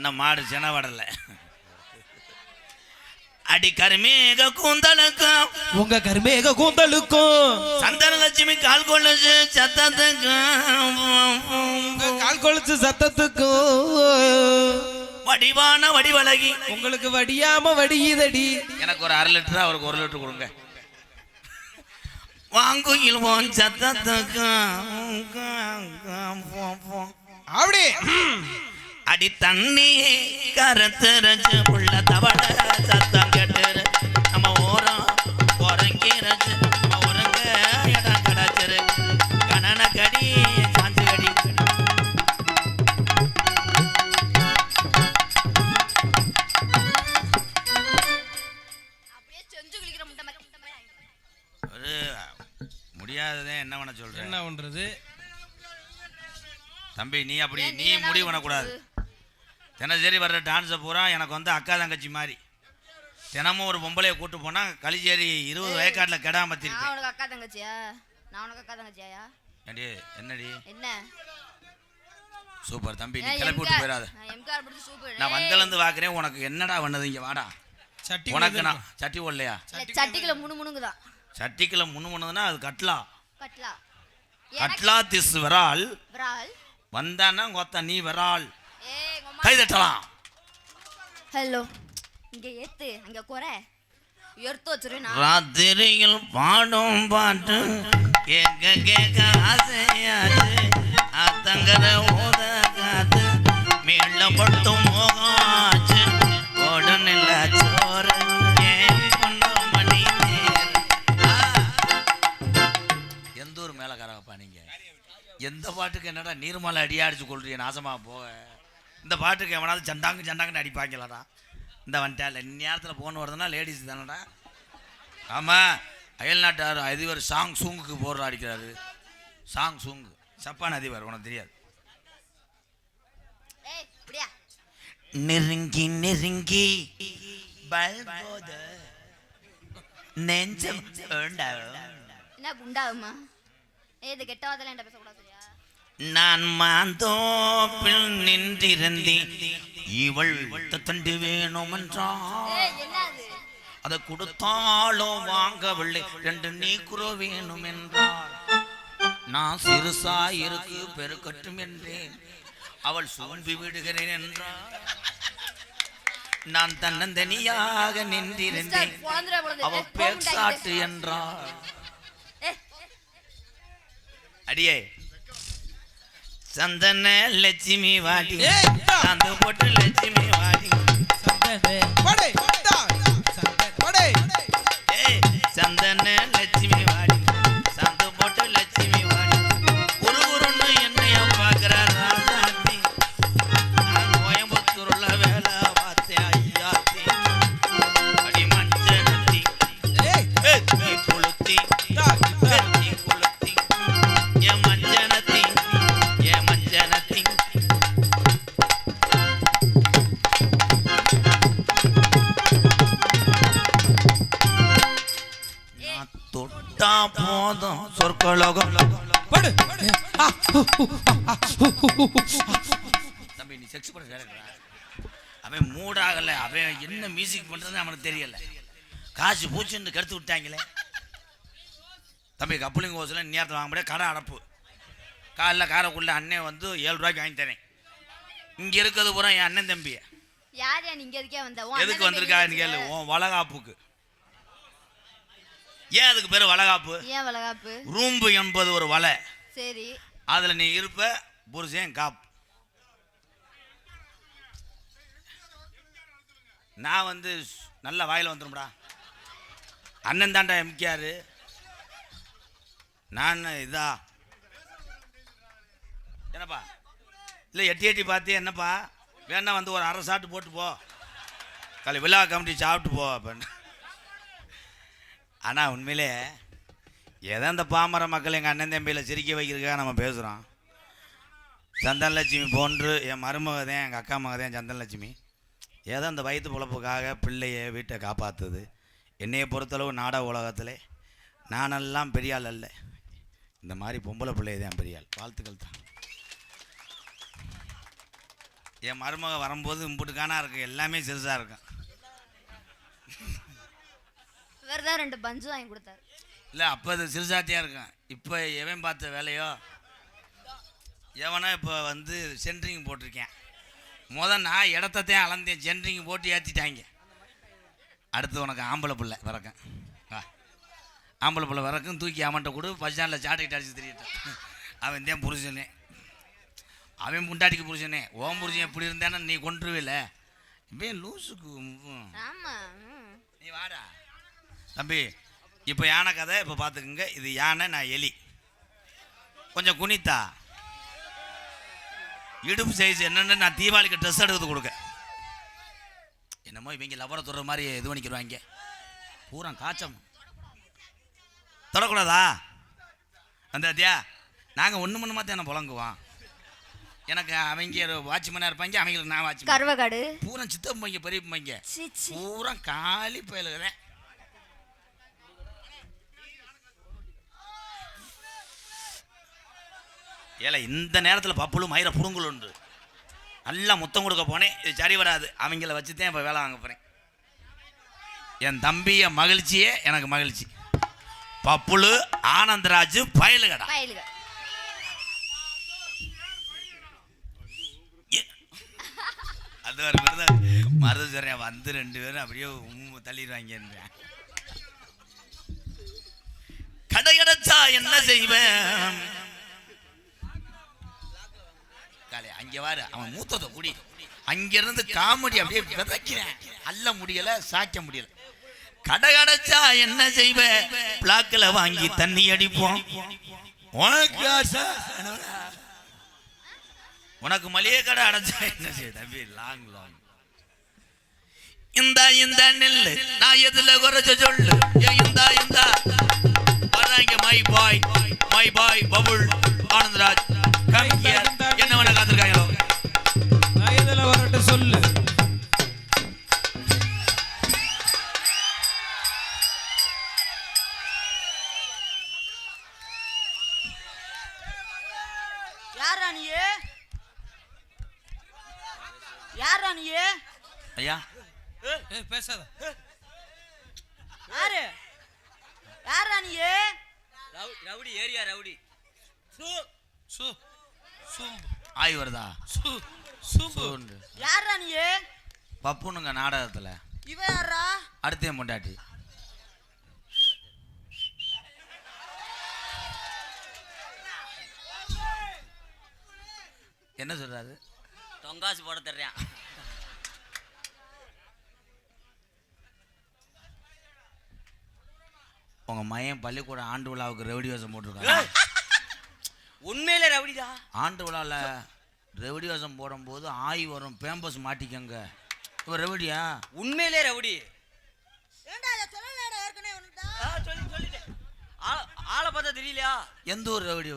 இன்னும் மாடு செனவடலை. அடி கருமேக கூந்தலுக்கும் உங்க கருமேக கூந்தலுக்கும் சந்தன லட்சுமி கால் கொலுசு சத்தத்துக்கும் கால் கொலுசு சத்தத்துக்கும் வடிவான வடிவழகி உங்களுக்கு வடியாம வடியுதடி. எனக்கு ஒரு 1/2 லிட்டர் அவருக்கு 1 லிட்டர் கொடுங்க. வாங்குயில் போன் சத்தத்துக்கும் அப்படி அடி தண்ணி கரத்துறச்சு உள்ள தவள சத்தம் கேட்டு நம்ம ஓரம் உறங்கிறச்சு நம்ம உறங்க இடம் கிடச்சிரு கணன கடி சாஞ்சு கடி. ஒரு முடியாததே என்ன பண்ண சொல்றேன்? என்ன பண்றது தம்பி, நீ அப்படி நீ முடிவு பண்ணக்கூடாது. தினசரி வர்ற டான்ஸை பூரா எனக்கு வந்து அக்கா தங்கச்சி மாதிரி தினமும் ஒரு பொம்பளையை கூட்டு போனா களிச்சேரி 20 வயக்காட்டில் கெடாமத்திருப்பேன். அக்கா தங்கச்சியா? நான் உனக்கு அக்கா தங்கச்சியா? ஏடி என்னடி என்ன சூப்பர் தம்பி, நீ கிளப்பி விட்டு போயிடாத. நான் வந்தலேருந்து பார்க்குறேன். உனக்கு என்னடா பண்ணது? இங்கே வாடா. உனக்கு நான் சட்டி ஓடலையா? சட்டிக்குள்ள முணுமுணுங்குதான். சட்டிக்குள்ள முணுமுணுதுன்னா அது கட்லா. கட்லா கட்லா திஸ் விரால் வந்தானா கொத்த நீ விரால் கை தட்டலாம். ஹலோ இங்க ஏத்து அங்க குறை எடுத்து வச்சிருவேன். ராத்திரியில் பாடும் பாட்டு கேட்க கேட்க ஆசையாச்சு அத்தங்கர ஓத காத்து மீளப்பட்டும் மோகாச்சு உடனில்ல சோறு மணி எந்த ஊர் மேலக்காரப்பா நீங்க? எந்த பாட்டுக்கு என்னடா நீர்மலை அடியா அடிச்சு கொள்றீங்க நாசமா போக. இந்த பாட்டுக்கு எவனாவது சண்டாங்கன்னு அடிப்பாங்களாடா. இந்த வந்துட்டால நேரத்தில் போன் வருதுன்னா லேடிஸ் தானடா. ஆமாம், அயல்நாட்டார் அதிபர் சாங் சூங்குக்கு போடுற அடிக்கிறாரு. சாங் சூங்கு சப்பான் அதிபர், உனக்கு தெரியாது. நெருங்கி நெருங்கி நெஞ்சம் என்ன குண்டாகுமா? ஏது கெட்டவாதெல்லாம் என்கிட்ட பேசக்கூடாது. நான் மாந்தோப்பில் நின்றிருந்தேன் இவள் தண்டு வேணும் என்றால் அதை கொடுத்தாலும் வாங்கவில்லை 2 நீக்குறோ வேணும் என்றால் நான் சிறுசா இருக்கு பெருக்கட்டும் என்றேன் அவள் சோம்பி விடுகிறேன் என்றால் நான் தன்னந்தனியாக நின்றிருந்தேன் அவள் பேசாட்டு என்றாள். அடியே சந்தன லட்சுமி வாடி அந்த போட்டு லட்சுமி வாடி சந்தன லட்சுமி வாடி சந்த போட்டு லட்சுமி வாடி ஒரு உருண்டு என்னைய பார்க்கிறார் ராஜாத்தி. நான் கோயம்புத்தூர்ல வேலை பார்த்தேன் ஐயாத்தி. அடி மஞ்சனத்தி கொளுத்தி கொளுத்தி என் மஞ்சனத்தி என் மஞ்சனத்தி. தொட்டா போதும் சொற்கலோகம். தம்பி நீ செக்ஸ் பண்ண அவன் மூடாகல. அவன் என்ன மியூசிக் பண்றதுன்னு அவனுக்கு தெரியல. காசு பூச்சின்னு கருத்து விட்டாங்களே. தம்பி கப்புளிங் கோசில் நேரத்தில் வாங்க முடியாது. கடை அடப்பு. காலைல காரைக்குள்ள அண்ணன் வந்து 7 ரூபாய்க்கு வாங்கி தரேன். இங்கே இருக்கிறது பூரா என் அண்ணன் தம்பியை. எதுக்கு வந்திருக்கான்னு கேளு. உன் வளகாப்புக்கு. ஏன் அதுக்கு பேரு வளகாப்பு? ஏன் வளகாப்பு? ரூம்பு என்பது ஒரு வலை. சரி, அதுல நீ இருப்ப புருஷன் காப்பு. நான் வந்து நல்ல வாயில வந்துடும்டா. அண்ணன் தாண்டா எம்கேஆர். நான் இதா என்னப்பா இல்லை எட்டி எட்டி பார்த்து என்னப்பா வேணா வந்து ஒரு 1/2 சாப்பிட்டு போட்டு போ. காலை விழா கமிட்டி சாப்பிட்டு போ அப்படின்னு. ஆனால் உண்மையிலே ஏதோ இந்த பாமர மக்கள் எங்கள் அண்ணன் தம்பியில் சிரிக்க வைக்கிறதுக்காக நம்ம பேசுகிறோம். சந்தனலட்சுமி போன்று என் மருமக தான், எங்கள் அக்கா மக தான் சந்தனலட்சுமி. ஏதோ அந்த வயிற்று பொழப்புக்காக பிள்ளைய வீட்டை காப்பாற்றுது. என்னையை பொறுத்தளவு நாடக உலகத்தில் நானெல்லாம் பெரிய ஆள் அல்ல. இந்த மாதிரி பொம்பளை பிள்ளைய தான் பெரிய ஆள். வாழ்த்துக்கள் தான். என் மருமக வரும்போது இம்புட்டுக்கானா இருக்கு, எல்லாமே சிறுசாக இருக்கும். இவர் தான் 2 பஞ்சு வாங்கி கொடுத்தாரு. இல்லை அப்போ அது சிறுசாத்தியாக இருக்கும். இப்போ எவன் பார்த்த வேலையோ எவனா இப்போ வந்து சென்ட்ரிங் போட்டிருக்கேன். நான் இடத்தையும் அளந்தேன், சென்ட்ரிங் போட்டு ஏற்றிட்டாங்க. அடுத்து உனக்கு ஆம்பளை பிள்ளை வரக்கேன், ஆம்பளை பிள்ளை வரக்கும் தூக்கி அவன்கிட்ட கொடு, பஸ் ஸ்டாண்டில் சாட்டிக்கிட்டு அடிச்சு தெரியிட்டான். அவன் தான் புருஷனே, அவன் முண்டாடிக்கு புருஷனே. ஓம் புருஷன் எப்படி இருந்தானா நீ கொண்டுருவில்ல, இப்போ லூசுக்கு. நீ வாடா தம்பி. இப்போ யானை கதை இப்போ பார்த்துக்குங்க. இது யானை, நான் எலி. கொஞ்சம் குனித்தா இடுப்பு சைஸ் என்னென்னு நான் தீபாவளிக்கு ட்ரெஸ் எடுத்து கொடுக்க. என்னமோ இவங்க லவரை தொடுற மாதிரி இது பண்ணிக்கிறாங்க. பூரா காய்ச்சம் தொடக்கூடாதா? அந்த அத்தியா நாங்கள் ஒன்று மணி தானே புழங்குவோம். எனக்கு அவங்க வாட்ச்மேனாக இருப்பாங்க, அவங்களுக்கு நான் வாட்ச்மேன். கருவக்காடு பூரா சித்தம் பைங்க பெரிய பைங்க பூரா காலி பயிலுகிறேன். ஏல இந்த நேரத்தில் பப்புளும் மயிரை புடுங்கல் உண்டு. நல்லா முத்தம் கொடுக்க போனேன், இது சரி வராது. அவங்கள வச்சு தான் இப்போ வேலை வாங்க போகிறேன். என் தம்பிய மகிழ்ச்சியே எனக்கு மகிழ்ச்சி. பப்புளு ஆனந்தராஜு பயலுகடா. அது ஒரு மருது சொல்றேன் வந்து 2 பேரும் அப்படியே தள்ளிடுவாங்க. கடையடைச்சா என்ன செய்வேன்? அங்கே வாரு, அவன் மூத்தத்தை குடி. அங்கிருந்து காமெடி அப்படியே விதைக்கிறேன். அல்ல முடியல, சாய்க்க முடியல. கடை அடைச்சா என்ன செய்வேன்? பிளாக்கில் வாங்கி தண்ணி அடிப்போம். உனக்கு மளிகை கடை அடைச்சா என்ன செய்ய தம்பி? லாங் லாங் இந்த நெல்லு நான் எதுல குறைச்ச சொல்லு. இந்த வர்றாங்க மை பாய் பபுள் ஆனந்தராஜ் என்ன வேணா காத்திருக்காங்களோ. நான் எதுல வரட்டு சொல்லு. யாரா நீயே? ஐயா பேசாத. யாரா நீயே? Rowdy area rowdy. ஆய் வருதா? யாரா நீயே? பப்புனுங்க நாடகத்துல. இவ யாரா? அடுத்த பொண்டாட்டி. என்ன சொல்றாரு? தொங்காசு போட தர்றேன். உங்க மையன் பள்ளிக்கூடம் ஆண்டு விழாவுக்கு ரெவடி வேஷம் போட்டிருக்காங்க. உண்மையிலே ரவுடிதா? ஆண்டு விழாவில் ரெவடி வேஷம் போடும்போது ஆய் வரும், பேம்பஸ் மாட்டிக்கங்க. இப்போ ரெவடியா? உண்மையிலே ரவுடி. ஆளை பார்த்தா தெரியலையா? எந்த ஊர் ரெவடி?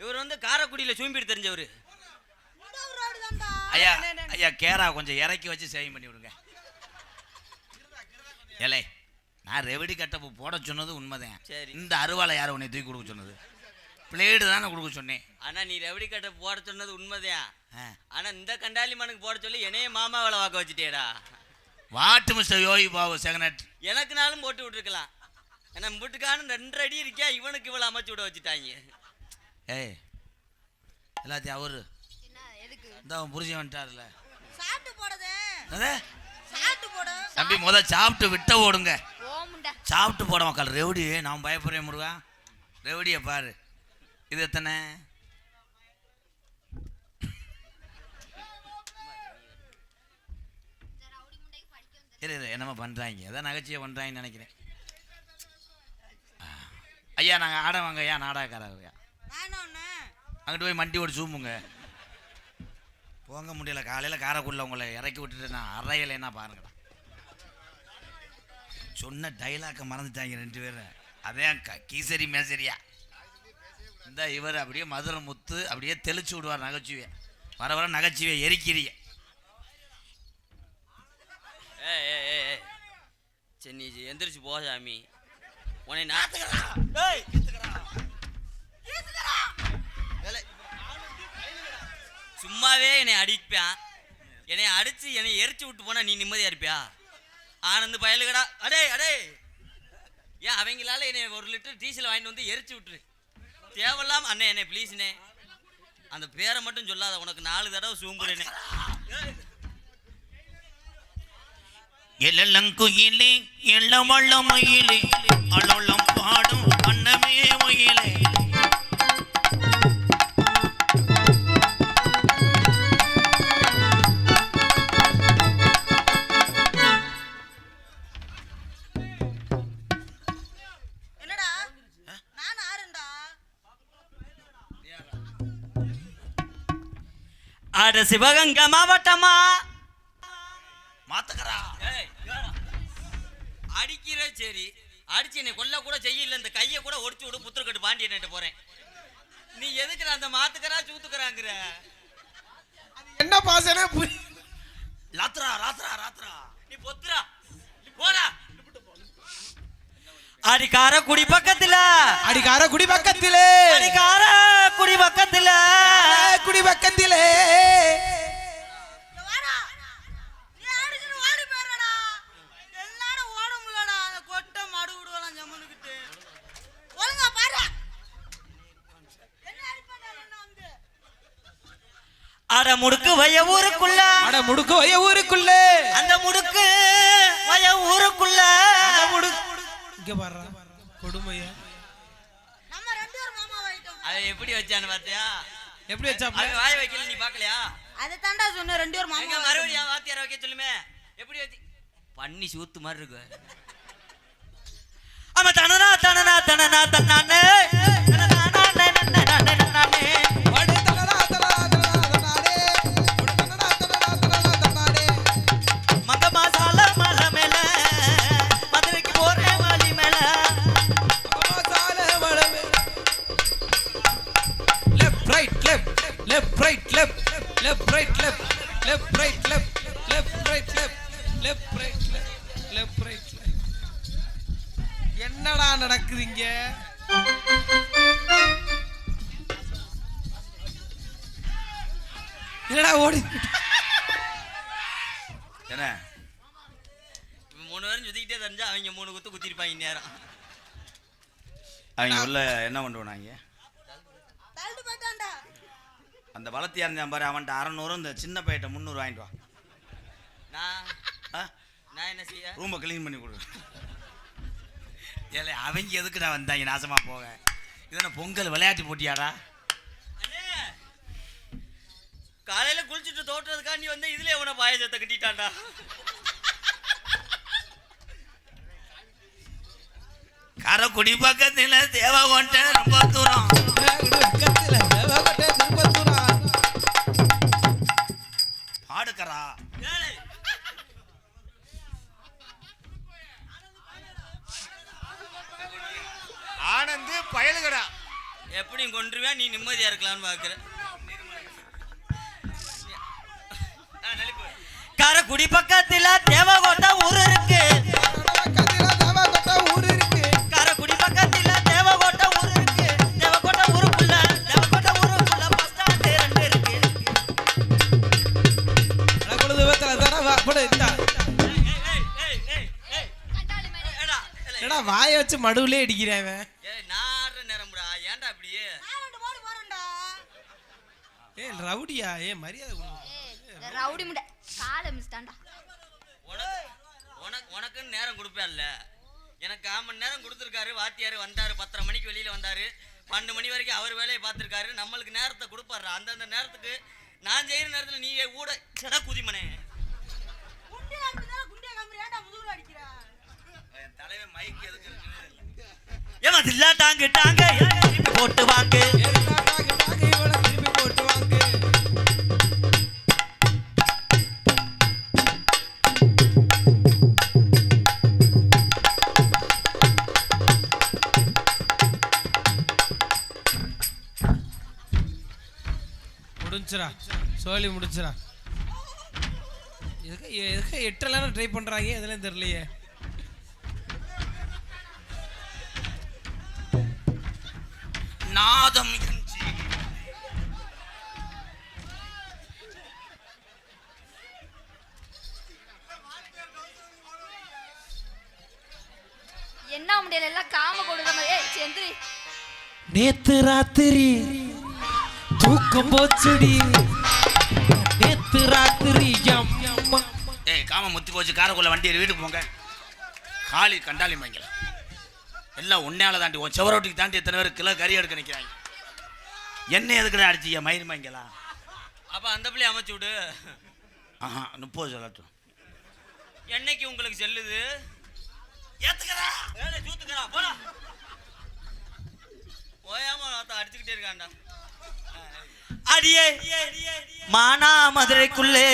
இவர் வந்து காரைக்குடியில் சூம்பிட்டு தெரிஞ்சவர். ஐயா ஐயா கேரா கொஞ்சம் இறக்கி வச்சு சேவிங் பண்ணி விடுங்க. ஏலே நான் ரெவடி கட்டப்பு போட சொன்னது உண்மைதான். சரி, இந்த அருவாலை யாரை உன்னை தூக்கி கொடுக்க சொன்னது? பிளேடு தானே கொடுக்க சொன்னேன். ஆனா நீ ரெவடி கட்ட போட சொன்னது உண்மைதான். ஆனா இந்த கண்டாலி மனுக்கு போட சொல்லி என்னைய மாமா வேலை வாக்க வச்சுட்டேடா. வாட்டு மிஸ்டர் யோகி பாபு செகனட். எனக்குனாலும் போட்டு விட்டுருக்கலாம். ஏன்னா முட்டுக்கான 2 அடி இருக்கியா, இவனுக்கு இவ்வளவு அமைச்சு விட வச்சுட்டாங்க. ஏய் எல்லாத்தையும் அவரு இந்த புரிஞ்சு வந்துட்டார்ல. தம்பி சாப்பிட்டு விட்ட ஓடுங்க. சாப்பிட்டு போட மக்கள். ரெவடி நான் பயப்படுறேன் முருகா. ரெவடியை பாரு. இது எத்தனை? என்னமா பண்றாங்க? ஏதாவது நகைச்சியை பண்றாங்கன்னு நினைக்கிறேன். ஐயா நாங்கள் ஆட வாங்க ஐயா, நாடகக்காரங்க. அங்கிட்டு போய் மண்டி ஓடி சூம்புங்க. போங்க முடியல. காலையில் காரைக்குடியில் உங்களை இறக்கி விட்டுட்டு நான் அறையிலன்னா பாருங்கடா. சொன்ன டைலாக்கை மறந்துட்டாங்க 2 பேரும். அதே கீசரி மேசரியா இந்த இவர் அப்படியே மதுரை முத்து அப்படியே தெளிச்சு விடுவார் நகைச்சுவை. வர வர நகைச்சுவை எரிக்கிறீங்க. சரி நீ எந்திரிச்சு போ சாமி. உன்னை சும்மாவே என்னை அடிப்பேன். என்னை அடிச்சு என்னை எரிச்சு விட்டு போனா நீ நிம்மதியா இருப்பியா? ஆனந்து பயலுகடா. அடே அடே, ஏன் அவங்களால என்னை 1 லிட்டர் டீசல் வாங்கிட்டு வந்து எரிச்சு விட்டுரு. தேவையில்லாம அண்ணே என்னை ப்ளீஸ்ண்ணே, அந்த பேரை மட்டும் சொல்லாத, உனக்கு 4 தடவை சூம்புறேனே. எழலங்குயிலே எழவள்ள மயிலே அலோலம் பாடும் அன்னமே மயிலே. என்னடா நான் ஆறுண்டா. அட சிவகங்கை மாவட்டமா மாத்துக்கறா. அடிக்கிற சரி, அடிச்சு என்னை கொல்ல கூட செய்யல, இந்த கையை கூட ஒடிச்சு விடு, புத்திரக்கட்டு பாண்டியன்ட்ட போறேன். நீ எதுக்குற அந்த மாத்துக்கறா சூத்துக்கறாங்கிற? என்ன பாசனே ராத்ரா ராத்ரா ராத்ரா நீ பொத்துறா, நீ போடா. அடிக்கார குடி பக்கத்துல, அடிக்கார குடி பக்கத்திலே, அடிக்கார குடி பக்கத்துல, குடி பக்கத்திலே. வாடா, நீ ஆடுகிற ஓடி போறடா. எல்லாரும் ஓட முடியலடா. அந்த கொட்டை மடு விடுவலாம் ஜம்முனுக்கிட்டு. ஒழுங்கா பாரு. என்ன அடிப்படா என்ன வந்து? அட முடுக்கு வய ஊருக்குள்ள, அட முடுக்கு வய ஊருக்குள்ளே, அந்த முடுக்கு வய ஊருக்குள்ள, அந்த முடுக்கு இங்க பாரு கொடுமையா. நம்ம 2 பேரும் மாமா வாயிட்டோம். அதை எப்படி வச்சான்னு பாத்தியா? எப்படி வச்சாப்ல? அவன் வாய் வைக்கல, நீ பாக்கலையா? அதை தாண்டா சொன்ன 2 பேரும் எங்க மாமா. மறுபடியும் வாத்தியார வைக்க சொல்லுமே, எப்படி வச்சு பண்ணி சூத்து மாதிரி இருக்கு. ஆமா தனனா தனனா தனனா தன்னானே வடே தலடா தலடா தலடா தனாடே, வடே தலடா தலடா தனாடே. மங்க மசால மல மேல மதுரைக்கு போறேன் வாலி மேல. மசால வளவே. Left right left, left right left, left right left, left right left, left right left, left right left, left right left. என்னடா நடக்குது இங்க? என்னடா ஓடி என்ன 3 பேரும் சுத்திக்கிட்டே தெரிஞ்சா அவங்க 3 குத்து குத்திருப்பாங்க நேரம். அவங்க உள்ள என்ன பண்ணுவாங்க? தள்ளிட்டு போயிட்டான்டா. அந்த வளர்த்தியா இருந்தான் பாரு, அவன்கிட்ட 600, இந்த சின்ன பையிட்ட 300 வாங்கிட்டு வா. நான் என்ன செய்ய? ரூமை க்ளீன் பண்ணி கொடு. ஏலே அவங்க எதுக்குடா வந்தாங்க நாசமா போக? இதென்ன பொங்கல் விளையாட்டு போட்டியாடா? காலையில குளிச்சுட்டு தோற்றதுக்காண்டி வந்து இதுல உன பாயசத்தை கட்டிட்டான்டா. காரைக்குடி பக்கத்துல தேவகோட்டை ரொம்ப தூரம். பக்கத்துல தேவகோட்டை திருப்பத்தூரா. பாடுக்கறா. ஆனந்து பயலுகடா. எப்படி கொன்றுவேன், நீ நிம்மதியா இருக்கலாம்னு பாக்குற. காரைக்குடி பக்கத்துல தேவகோட்டை ஊர் இருக்கு, பக்கத்துல தேவகோட்டை ஊர் இருக்கு. காரைக்குடி பக்கத்துல தேவகோட்டை ஊர் இருக்கு. தேவகோட்டை ஊருக்குள்ள பஸ் ஸ்டாண்ட் 2 இருக்கு. அடகுழுது வெத்தல தரவா போடு இந்தா. என்னடா வாயை வச்சு மடுவுலே அடிக்கிறேன். ஏய் நார நேரம்டா, ஏன்டா அப்படியே? நான் 2 போடு போறேன்டா. ஏய் ரவுடியா, ஏய் மரியாதை கொடு. ஏய் ரவுடி முண்டை காலை மிஸ்டாண்டா. உனக்குன்னு நேரம் கொடுப்பேன்ல, எனக்கு 1/4 மணி நேரம் கொடுத்துருக்காரு. வாத்தியார் வந்தாரு, 10:30 மணிக்கு வெளியில வந்தாரு, 12 மணி வரைக்கும் அவர் வேலையை பார்த்துருக்காரு. நம்மளுக்கு நேரத்தை கொடுப்பாரு. அந்தந்த நேரத்துக்கு நான் செய்யற நேரத்தில் நீ கூட சட குதிமனே. குண்டியா அப்படினா குண்டியா கம்பி ஏன்டா முதுகுல அடிக்கிறா? என் தலைவன் மைக் எதுக்கு இருக்குன்னு ஏமா தில்லா டாங்கு டாங்க போட்டு வாங்க. டாக்கு இவள திருப்பி போட்டு வாங்க. முடிஞ்சிரா சோலி முடிஞ்சிரா. எதுக்கு 8 ட்ரை பண்றாங்க இதெல்லாம் தெரியலையே. நாதம் நேத்து ராத்திரி தூக்கம் போச்சுடி, நேத்து ராத்திரி அம்மா. ஏய் காம முத்தி போச்சு, காரக்குள்ள வண்டி ஏறி வீட்டுக்கு போங்க. காளி கண்டாலி மங்கல எல்லாம் உன்னையால தாண்டி உன் செவரோட்டிக்கு தாண்டி எத்தனை பேர் கிலோ கறி எடுக்க நிற்கிறாங்க. என்ன எதுக்குடா அடிச்சிய மயிர் மங்கலா? அப்ப அந்த பிள்ளை அமைச்சு விடு. ஆஹா 30 சொல்லட்டும். என்னைக்கு உங்களுக்கு செல்லுது? ஏத்துக்கறா ஏலே ஜூத்துக்கறா போடா. ஓயாம அடிச்சுக்கிட்டே இருக்கான்டா. அடியே மானா மதுரைக்குள்ளே.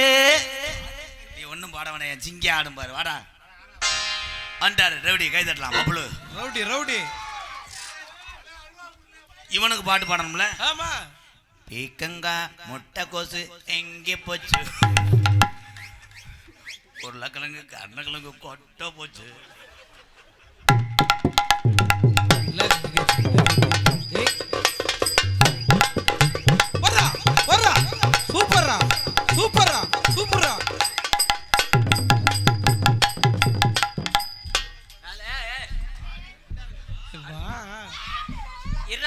நீ ஒன்றும் பாடவனே, ஜிங்கி ஆடும் பாரு. வாடா வந்துட்டாரு ரவுடி, கை தட்டலாம் பப்புளு. Rowdy rowdy. இவனுக்கு பாட்டு பாடணும்ல. ஆமா. பீக்கங்கா முட்டை கோசு எங்கே போச்சு, உருளைக்கிழங்கு கருணக்கிழங்கு கொட்டை போச்சு. வர்றா வர்றா, சூப்பர்ரா சூப்பர்ரா சூப்பர்ரா.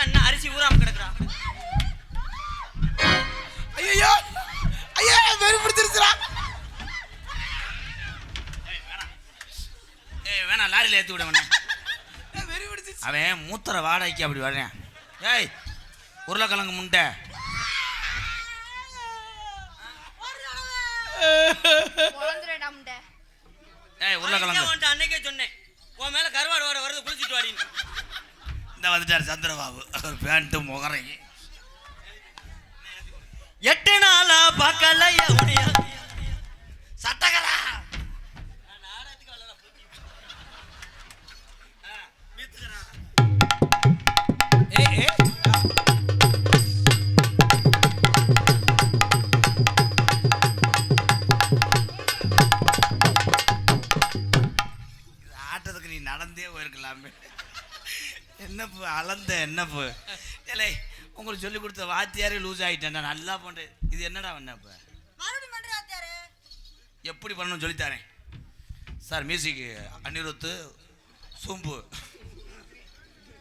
அண்ணா அரிசி ஊறாம கிடக்குறா. ஐயோ ஐயோ வெறி பிடிச்சிருச்சுடா. ஏய் வேணாம், லாரியில் ஏற்றி விட வேணாம். வெறி பிடிச்சிருச்சு. அவன் மூத்தர வாடகைக்கு அப்படி வர்றேன். ஏய் உருளைக்கிழங்கு முண்டை. பொழந்துடா முண்டை. ஏய் உருளைக்கிழங்கு. அன்னைக்கே சொன்னேன் உன் மேல கருவாடு வர வருது, குளிச்சுட்டு வாடின்னு. இந்த வந்துட்டார் சந்திரபாபு, ஒரு பேண்ட்டு முகரை. 8 நாளா பார்க்கல உடைய சட்டகரா. ஏய் ஏய் ஆட்டத்துக்கு நீ நடந்தே போயிருக்கலாமே. என்னப்பு அளந்த என்னப்பு. இல்லை உங்களுக்கு சொல்லி கொடுத்த வாத்தியாரே லூஸ் ஆகிட்டேன், நல்லா பண்ணுறேன். இது என்னடா பண்ணப்ப மறுபடியும் பண்ற வாத்தியாரே. எப்படி பண்ணணும்னு சொல்லித்தாரேன் சார். மியூசிக்கு அனிருத்து சோம்பு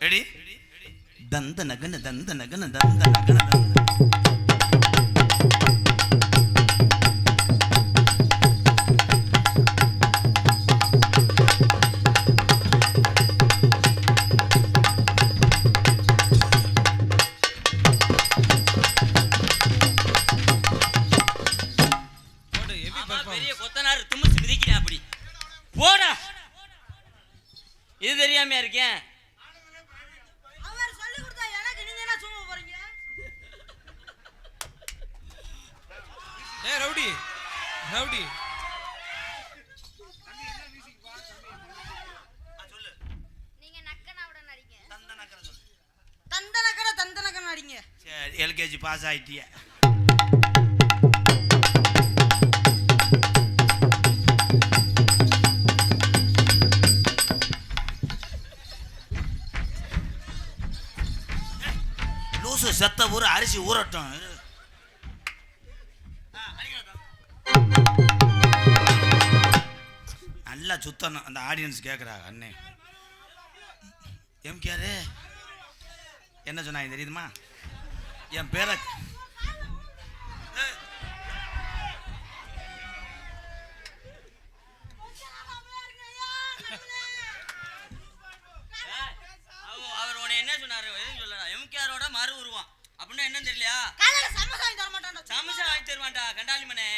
ரெடி. தந்த நகன தந்த நகன தந்த நகன தந்த. பெரிய கொத்தனார் தும்முச்சு மிதிக்கிறேன் அப்படி போடா. இது தெரியாமையா இருக்கேன். அவர் சொல்லி கொடுத்தா எனக்கு நீங்க என்ன சும்மா போறீங்க? ஏய் ரவுடி ரவுடி. நீங்க நக்கனாவுடன் நடிங்க. தந்தனக்கட அடிங்க. சரி எல்கேஜி பாஸ் ஆகிட்டிய. லூசு செத்த ஊர் அரிசி ஊறட்டும். நல்லா சுத்தணும். அந்த ஆடியன்ஸ் கேட்குறாங்க. அண்ணே எம்கேரு என்ன சொன்னாங்க தெரியுமா? என் பேரை அவர் உன்னை என்ன சொன்னாரு? எதுவும் சொல்லல. எம்கேரோட மறு உருவான் அப்படின்னா என்னன்னு தெரியலையா? காலையில சமோசா வாங்கி தர மாட்டான்டா. சமோசா வாங்கி தருவான்டா கண்டாலி மனே.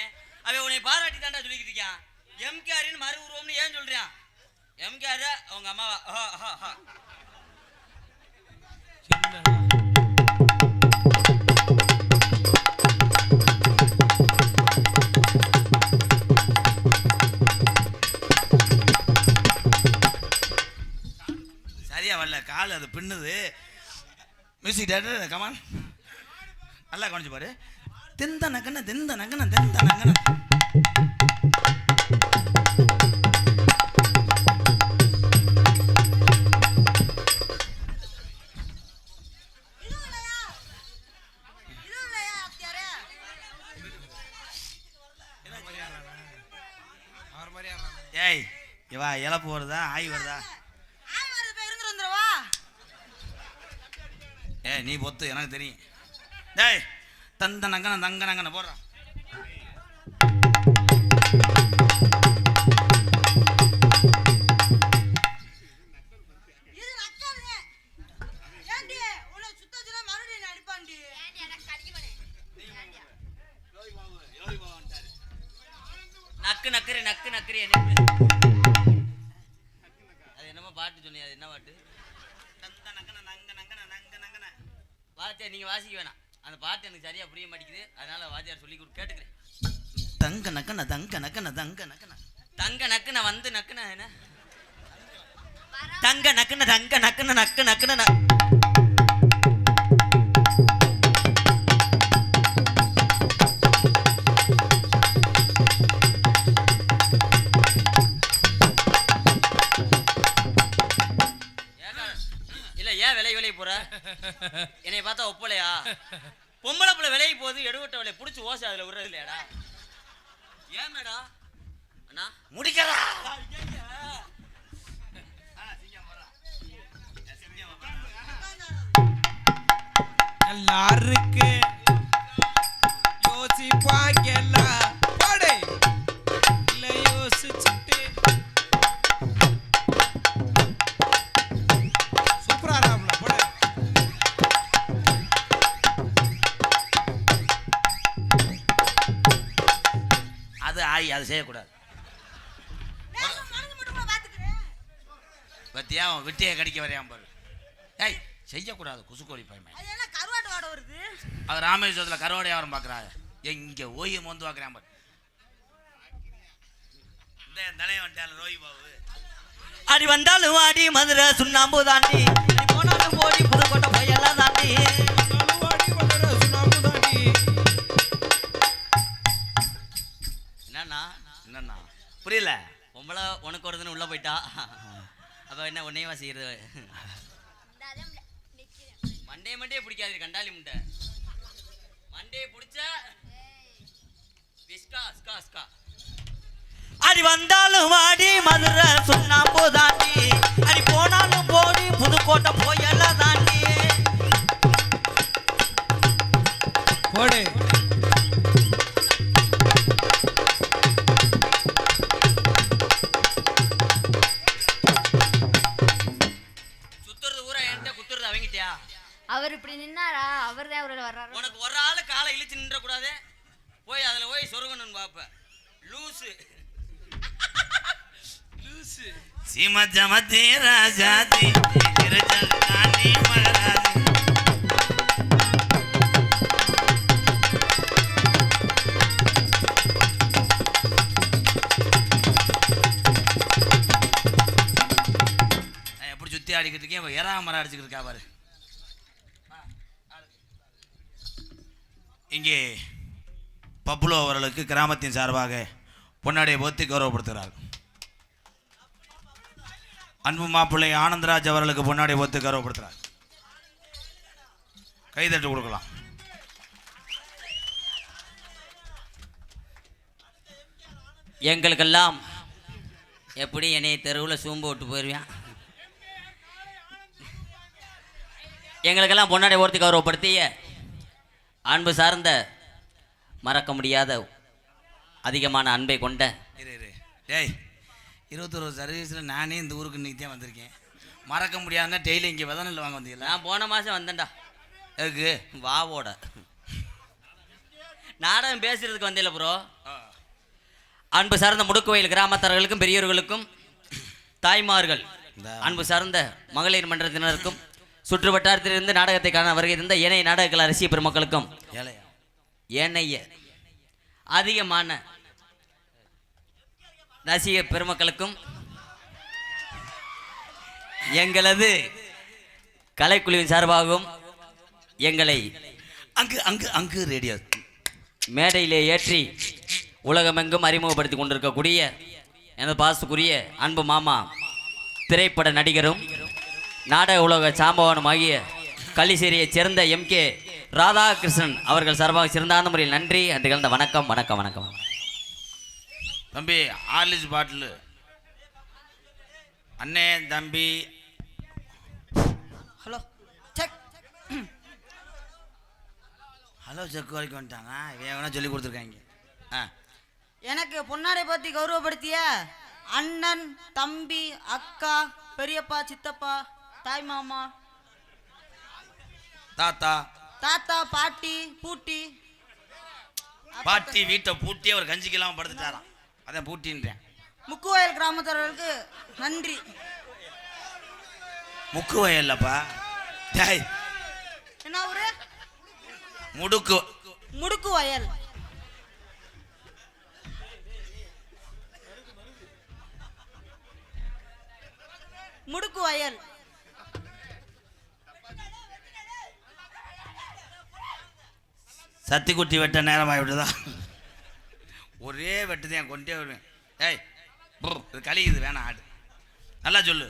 அவன் உன்னை பாராட்டி தாண்டா சொல்லிக்கிட்டு இருக்கான். எம்கேரின்னு மறு உருவம்னு ஏன் சொல்றான்? எம்கேர் அவங்க அம்மாவா? சரியா வரல, கால் அது பின்னுது. மியூசிக் டேரக்டர் கமான் நல்லா கவனிச்சு பாரு. தெந்த நகன தெந்த நகன தெந்த நகன. ஏய் இவா இழப்பு வருதா ஆய் வருதா? நீ பொத்து எனக்கு தெரியும். டேய் தந்த நங்கன தங்க நங்கன போடுறான். இது நக்காது. ஏண்டி உன்னை சுத்தச்சுனா மறுபடியும் என்ன அடிப்பான்டி. ஏன்டி எனக்கு கடிக்குமனே ஏன்டி நக்கு நக்கரு நக்கு நக்கரு என்ன அது என்னமோ பாட்டு சொன்னீங்க, அது என்ன பாட்டு? தந்த நங்கன நங்க நங்கன நங்க நங்கன. வாத்தியார் நீங்க வாசிக்க வேணாம், அந்த பாட்டு எனக்கு சரியா புரிய மாட்டேங்குது, அதனால வாத்தியார் சொல்லி கொடு கேட்டுக்கிறேன். தங்க நக்கன தங்க நக்கன தங்க நக்கன. தங்க நக்குன வந்து நக்குன என்ன தங்க நக்குன தங்க நக்குன நக்கு நக்குன இல்ல ஏன் விலை போற? என்னை பார்த்தா ஒப்பலையா? பொம்பளை பிள்ளை விலைக்கு போகுது, எடுவட்ட விலை பிடிச்சி ஓசை அதுல விடுறது இல்லையாடா? ஏன் மேடம் அண்ணா முடிக்கிறா. நல்லா இருக்கு யோசிப்பாங்கெல்லாம் போடு இல்ல யோசிச்சுட்டு சூப்பரா ராம்ல போடு. அது ஆய் அது செய்யக்கூடாது. நான் மனது மட்டும் பாத்துக்கிறேன். பத்தியா அவன் விட்டியை கடிக்க வரையான் பாரு. ஏய் செய்யக்கூடாது குசுக்கோழி பையன். அது என்ன கருவாட்டு வாடை வருது? அது ராமேஸ்வரத்தில் கருவாடை வியாபாரம் பார்க்குறாங்க. இங்கே ஓய்யம் வந்து பார்க்குறான் பாரு. இந்த தலையை வந்துட்டால ரோஹி பாபு. அடி வந்தாலும் ஆடி மதுரை சுண்ணாம்பு தாண்டி போனாலும் போடி புதுக்கோட்டை போயெல்லாம் தாண்டி நலுவாடி வளர சுண்ணாம்பு தாண்டி. என்னண்ணா என்னண்ணா புரியல? பொம்பளை உனக்கு வருதுன்னு உள்ள போயிட்டா அப்ப என்ன உன்னையவா செய்யறது? இந்த அதே நிக்கிறேன். மண்டே பிடிக்காது கண்டாலி முண்டை மண்டையை பிடிச்ச விஸ்கா ஸ்கா ஸ்கா. அடி வந்தாலும் ஆடி மதுரை சுண்ணாம்பு தாண்டி அடி போனாலும் போடி புதுக்கோட்டை போயெல்லாம் தாண்டி போடு சுத்துறது ஊரா என்கிட்ட குத்துறது அவங்கிட்டியா? அவர் இப்படி நின்னாரா? அவர் தான் அவரோட வர்றாரு. உனக்கு ஒரு ஆளு காலை இழுச்சு நின்ற கூடாது, போய் அதுல போய் சொருகணும்னு பாப்ப லூசு லூசு. சீமஜமதி ராஜாதி திருச்சந்தானி மகராஜி. எப்படி சுத்தி ஆடிக்கிட்டு இருக்கேன். இப்போ ஏறாம மரம் அடிச்சுக்கிட்டு இருக்கா பாரு. இங்கே பப்புலோ அவர்களுக்கு கிராமத்தின் சார்பாக பொன்னாடியை போத்தி கௌரவப்படுத்துகிறார். அன்பு மாப்பிள்ளை ஆனந்தராஜ் அவர்களுக்கு பொன்னாடியை போத்தி கௌரவப்படுத்துகிறார். கைதட்டு கொடுக்கலாம். எங்களுக்கெல்லாம் எப்படி என்னை தெருவில் சூம்பு விட்டு போயிடுவேன். எங்களுக்கெல்லாம் பொன்னாடை ஓர்த்தி கௌரவப்படுத்திய அன்பு சார்ந்த மறக்க முடியாத அதிகமான அன்பை கொண்ட டேய் 21 சர்வீஸில் நானே இந்த ஊருக்கு இன்றைக்கி தான் வந்திருக்கேன். மறக்க முடியாதுன்னா டெய்லி இங்கே வெதனில் வாங்க வந்தீங்களா? நான் போன மாதம் வந்தேன்டா. எதுக்கு? வாவோட நாடகம் பேசுறதுக்கு வந்தேல ப்ரோ. அன்பு சார்ந்த முடுக்குவயல் கிராமத்தார்களுக்கும் பெரியவர்களுக்கும் தாய்மார்கள், அன்பு சார்ந்த மகளிர் மன்றத்தினருக்கும் சுற்று வட்டாரத்திலிருந்து நாடகத்தை காண வருகை இருந்த ஏனைய நாடகக்கலை ரசிக பெருமக்களுக்கும் ஏனைய அதிகமான ரசிக பெருமக்களுக்கும் எங்களது கலைக்குழுவின் சார்பாகவும் எங்களை அங்கு அங்கு அங்கு ரேடியோ மேடையிலே ஏற்றி உலகமெங்கும் அறிமுகப்படுத்தி கொண்டிருக்கக்கூடிய எனது பாசத்துக்குரிய அன்பு மாமா திரைப்பட நடிகரும் நாடக உலக சாம்பவானும் ஆகிய கள்ளிசேரியைச் சேர்ந்த MK ராதாகிருஷ்ணன் அவர்கள் சார்பாக சிறந்தாந்த முறையில் நன்றி அன்று கலந்த வணக்கம் வணக்கம் வணக்கம். தம்பி ஆர்லிஸ் பாட்டில் அண்ணே தம்பி ஹலோ செக் ஹலோ செக்கு வரைக்கும் வந்துட்டானா இவன் வேணா சொல்லி கொடுத்துருக்காங்க. ஆ எனக்கு பொன்னாடை பத்தி கௌரவப்படுத்திய அண்ணன், தம்பி, அக்கா, பெரியப்பா, சித்தப்பா, தாய் மாமா, தாத்தா தாத்தா, பாட்டி, பூட்டி, பாட்டி வீட்டை பூட்டி அவர் கஞ்சிக்கெல்லாம் படுத்துட்டாராம், அதான் பூட்டின்றேன். முக்குவயல் கிராமத்தவர்களுக்கு நன்றி. முக்கு வயல்லப்பா, டேய் என்ன ஊரு? முடுக்கு முடுக்கு வயல். முடுக்கு வயல். சத்திக்குட்டி வெட்ட நேரமாக விட்டுதா, ஒரே வெட்டுதான் கொண்டே வருவேன். ஏய் இது கழிக்குது வேணாம் ஆடு, நல்லா சொல்லு.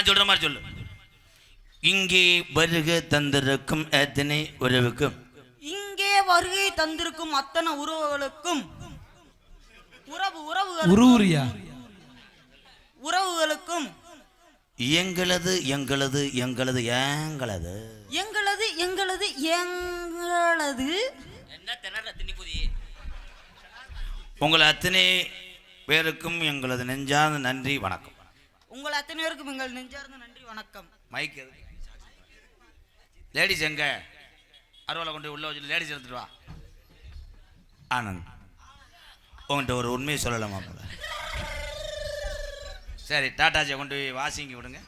சொல்ற மாதிரி சொல்லு. இங்கே வருகை தந்திருக்கும் எத்தனை உறவுக்கும், இங்கே வருகை தந்திருக்கும் அத்தனை உறவுகளுக்கும், உறவுகளுக்கும் உருவுரியா உறவுகளுக்கும் எங்களது எங்களது எங்களது எங்களது எங்களது எங்களது எங்களது என்ன திணற திணிப்புதி. உங்கள் அத்தனை பேருக்கும் எங்களது நெஞ்சார்ந்த நன்றி வணக்கம். உங்கள் அத்தனை பேருக்கும் எங்கள் நெஞ்சார்ந்த நன்றி வணக்கம். மைக் லேடிஸ் எங்க அறுவலை கொண்டு உள்ள வச்சு லேடிஸ் எடுத்துட்டு வா. ஆனந்த் உங்கள்கிட்ட ஒரு உண்மையை சொல்லலாமா? சரி டாட்டாஜியை கொண்டு போய் வாசிங்க விடுங்க.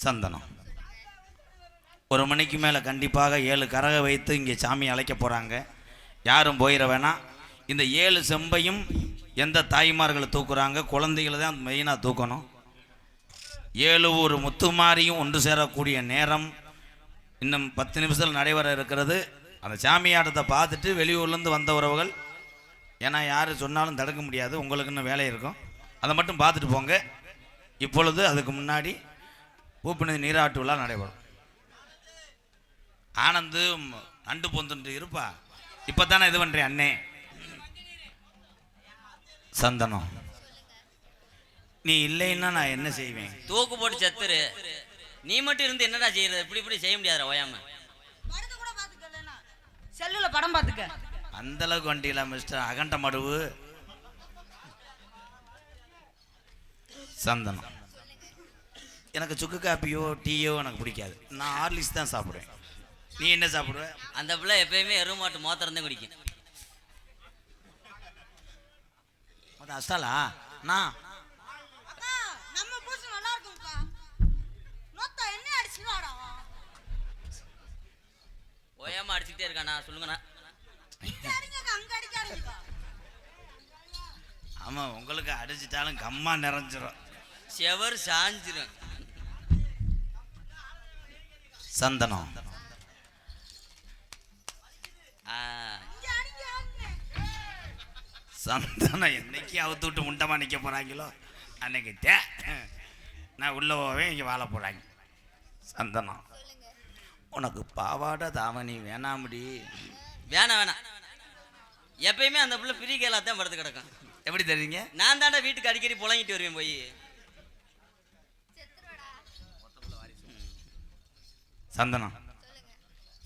சந்தனம் 1 மணிக்கு மேலே கண்டிப்பாக 7 கரகை வைத்து இங்கே சாமி அழைக்க போகிறாங்க. யாரும் போயிட வேணாம். இந்த 7 செம்பையும் எந்த தாய்மார்களை தூக்குறாங்க, குழந்தைகளை தான் மெயினாக தூக்கணும். 7 ஊர் முத்துமாரியும் ஒன்று சேரக்கூடிய நேரம் இன்னும் 10 நிமிஷத்தில் நடைபெற இருக்கிறது. அந்த சாமியாட்டத்தை பார்த்துட்டு வெளியூர்லேருந்து வந்த உறவுகள், ஏன்னா யார் சொன்னாலும் தடுக்க முடியாது, உங்களுக்கு இன்னும் வேலை இருக்கும், அதை மட்டும் பார்த்துட்டு போங்க. இப்பொழுது அதுக்கு முன்னாடி பூப்பினது நீராட்டு விழா நடைபெறும். ஆனந்து நண்டு பொந்துட்டு இருப்பா, இப்போ தானே இது பண்ணுறேன் அண்ணே. சந்தனம் நீ இல்லைன்னா நான் என்ன செய்வேன்? தூக்கு போட்டு செத்துரு. நீ மட்டும் இருந்து என்னடா செய்யறது? இப்படி செய்ய முடியாதுடா ஓயாம. செல்லுல படம் பார்த்துக்க. அந்த அளவுக்கு வண்டியில மிஸ்டர் அகண்ட மடுவு. சந்தனம் எனக்கு சுக்கு காப்பியோ டீயோ எனக்கு பிடிக்காது. நான் ஹார்லிக்ஸ் தான் சாப்பிடுவேன். நீ என்ன சாப்பிடுவ? அந்த பிள்ளை எப்பயுமே எருமாட்டு மோத்திரம் தான் குடிக்கும். அஸ்டாலா நான் நம்ம பூசு நல்லா இருக்கும்க்கா. நோத்தா என்ன அடிச்சுவாடா? ஓயாம அடிச்சுட்டே இருக்கானா? சொல்லுங்கண்ணா. அங்க அடிக்காதீங்க. ஆமா, உங்களுக்கு அடிச்சிட்டாலும் கம்மா நிறைஞ்சிரும், செவர் சாஞ்சிரும். சந்தனம் சந்தனம் என்னைக்கு அவுத்து விட்டு முண்டமா நிற்க போறாங்களோ அன்னைக்கு நான் உள்ள போவேன், இங்கே வாழ போறாங்க. சந்தனம் உனக்கு பாவாடை தாவணி வேணாமடி? வேணாம். எப்பயுமே அந்த பிள்ளை பிரி கேலா தான் படுத்து கிடக்கும். எப்படி தெரியுங்க? நான் தாண்டா வீட்டுக்கு அடிக்கடி புழங்கிட்டு வருவேன் போய். சந்தனம்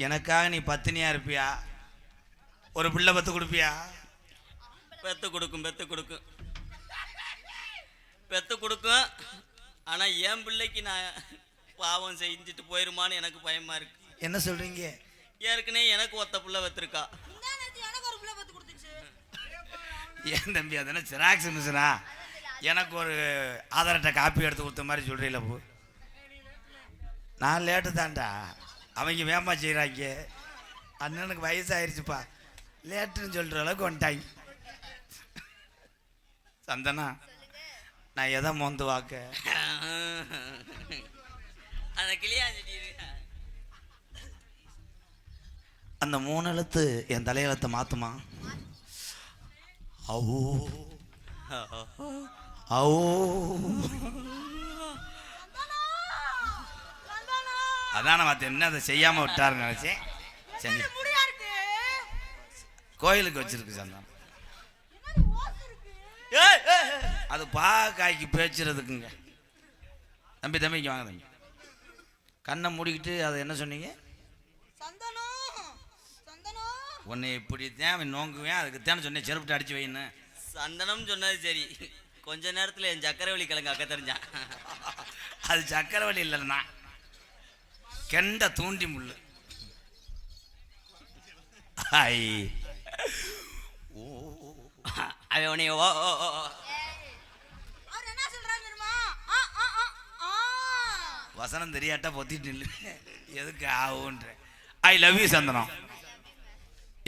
எனக்காக நீ பத்தினியா இருப்பியா? ஒரு பிள்ளை பத்து கொடுப்பியா? பெத்து கொடுக்கும். ஆனா என் பிள்ளைக்கு நான் பாவம் செஞ்சுட்டு போயிருமான்னு எனக்கு பயமா இருக்கு. என்ன சொல்றீங்க? ஏற்கனவே எனக்கு ஒத்த பிள்ளை வத்திருக்கா. எனக்கு ஒரு பிள்ளை பத்து கொடுத்துச்சு. ஏன் தம்பி, அதென்ன ஜெராக்ஸ் மிஷினா? எனக்கு ஒரு ஆதார் அட்டை காப்பி எடுத்து கொடுத்த மாதிரி சொல்றீங்களா? போ, நான் லேட்டு தான்டா, அவங்க வேமா செய்கிறாங்க. அண்ணனுக்கு வயசாயிருச்சுப்பா, லேட்டுன்னு சொல்கிற அளவுக்கு வந்துட்டாங்க. சந்தனா நான் எதை மோந்து வாக்க? அந்த கிளியாஞ்சி அந்த 3 எழுத்து என் தலையெழுத்தை மாத்துமா? அவ்வோ அதான பார்த்து என்ன அதை செய்யாம விட்டாருன்னு நினைச்சேன். செஞ்சு கோயிலுக்கு வச்சிருக்கு சந்தனம். அது பாக்காய்க்கு பேச்சுறதுக்குங்க. தம்பி இங்க வாங்க தம்பி. கண்ணை மூடிக்கிட்டு அதை என்ன சொன்னீங்க? சந்தனம் சந்தனம். உன்னை இப்படித்தான் அவன் நோங்குவேன், அதுக்குத்தான் சொன்னேன் செருப்பிட்டு அடிச்சு வைன்னு. சந்தனம் சொன்னது சரி, கொஞ்ச நேரத்தில் என் சக்கரவள்ளி கிழங்கு அக்க தெரிஞ்சான். அது சக்கரவள்ளி இல்லைன்னா கெண்ட தூண்டி முள்ளு. ஐ ஓ அவன் உன்னை ஓ ஓ ஓ ஓ. அவர் என்ன சொல்றாரு தெரியுமா? ஆ ஆ ஆ ஆ. வசனம் தெரியாட்டா பொத்திட்டு இல்லை, எதுக்கு ஆகுன்ற. ஐ லவ் யூ சந்தனம்.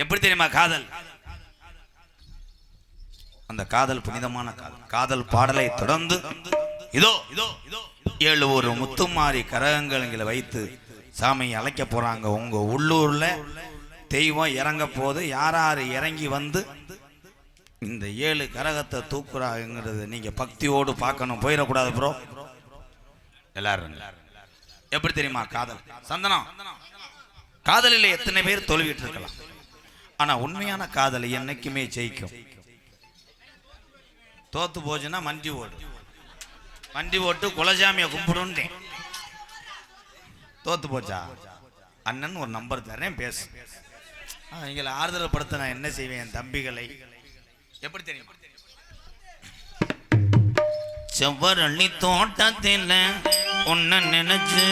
எப்படி தெரியுமா காதல்? அந்த காதல் புனிதமான காதல். காதல் பாடலை தொடர்ந்து இதோ இதோ இதோ 7 ஒரு முத்துமாரி கரகங்களை வைத்து சாமியை அழைக்க போறாங்க. உங்க உள்ளூர்ல தெய்வம் இறங்க போது யார் யார் இறங்கி வந்து இந்த 7 கரகத்தை தூக்குறாங்கிறது நீங்க பக்தியோடு பார்க்கணும், போயிடக்கூடாது ப்ரோ. எல்லாரும் எப்படி தெரியுமா காதல்? சந்தனம், காதலில் எத்தனை பேர் தோல்விட்டு இருக்கலாம், ஆனா உண்மையான காதல் என்னைக்குமே ஜெயிக்கும். தோத்து போச்சுன்னா மண்டி ஓடு, மண்டி ஓட்டு குலசாமியை கும்பிடுன்றேன். தோத்து போச்சா அண்ணன் ஒரு நம்பர் தரேன், பேசு. எங்களை ஆறுதல் படுத்த நான் என்ன செய்வேன் என் தம்பிகளை? எப்படி தெரியும்? செவ்வரளி தோட்டத்தில் உன்ன நினைச்சு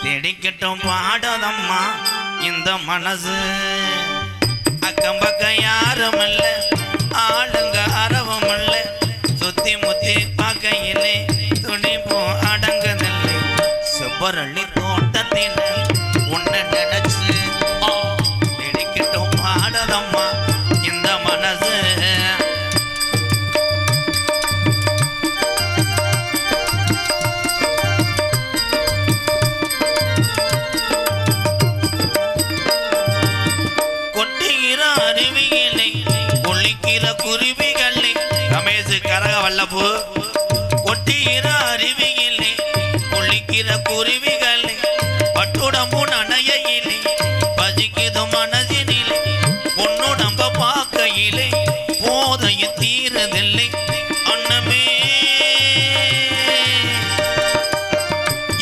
தேடிக்கிட்டோம் பாடதம்மா இந்த மனசு. அக்கம் பக்கம் யாரும் இல்ல, ஆளுங்க அரவம் இல்ல, சுத்தி முத்தி பார்க்கையிலே துணிப்போம் அடங்குதில்லை. செவ்வரளி தோட்டத்தில் உன்ன நினைச்சு தேடிக்கிட்டோம் பாடதம்மா இந்த மனசு. அருவிகளை ஒழிக்கிற குருவிகளை ரமேஷ் கரக வல்லப்பு. ஒட்டிகிற அருவிகளை ஒழிக்கிற குருவிகளை பட்டுடம்பு நனையிலே பசிக்குது மனதினிலே. பொன்னுடம்ப பார்க்கையிலே போதையும் தீரதில்லை அன்னமே.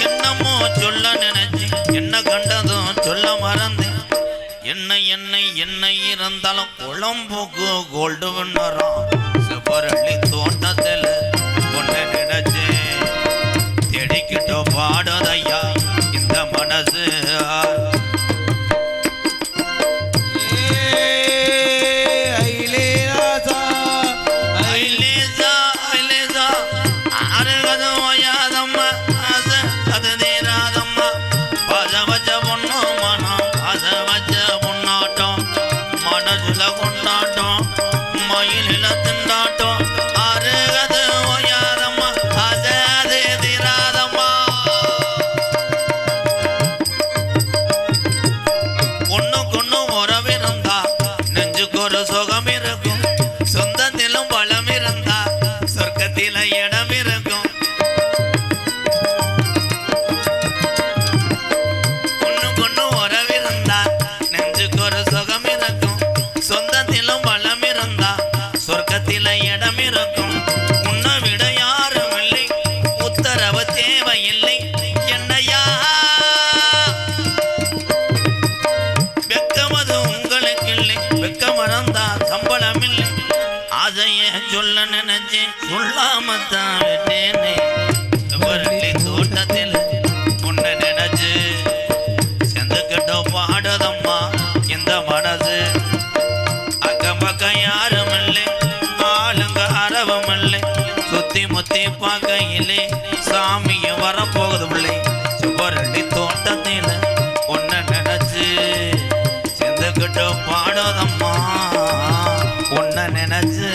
என்னமோ சொல்ல நினைச்சு என்ன கண்டதும் சொல்ல மறந்து. என்ன இருந்தாலும் குழம்புக்கு கோல்டு விண்ணரும். செவ்வரளி தோட்டத்தில் ஒன்று நினைச்சு தேடிக்கிட்டோ பாடுதையா இந்த மனசு. சொல்ல நினைச்சேன் சொல்லாமத்தான் விட்டேனே. செவ்வரளி தோட்டத்தில் உன்னை நினைச்சு செந்துக்கிட்ட பாடுதம்மா இந்த மனசு. அக்கம் பக்கம் யாரும் இல்லை, ஆளுங்க அரவம் இல்லை, சுத்தி முத்தி பார்க்கையிலே சாமியும் வரப்போகுது பிள்ளை. செவ்வரளி தோட்டத்தில் உன்னை நினைச்சு செந்துக்கிட்ட பாடுதம்மா உன்னை நினைச்சு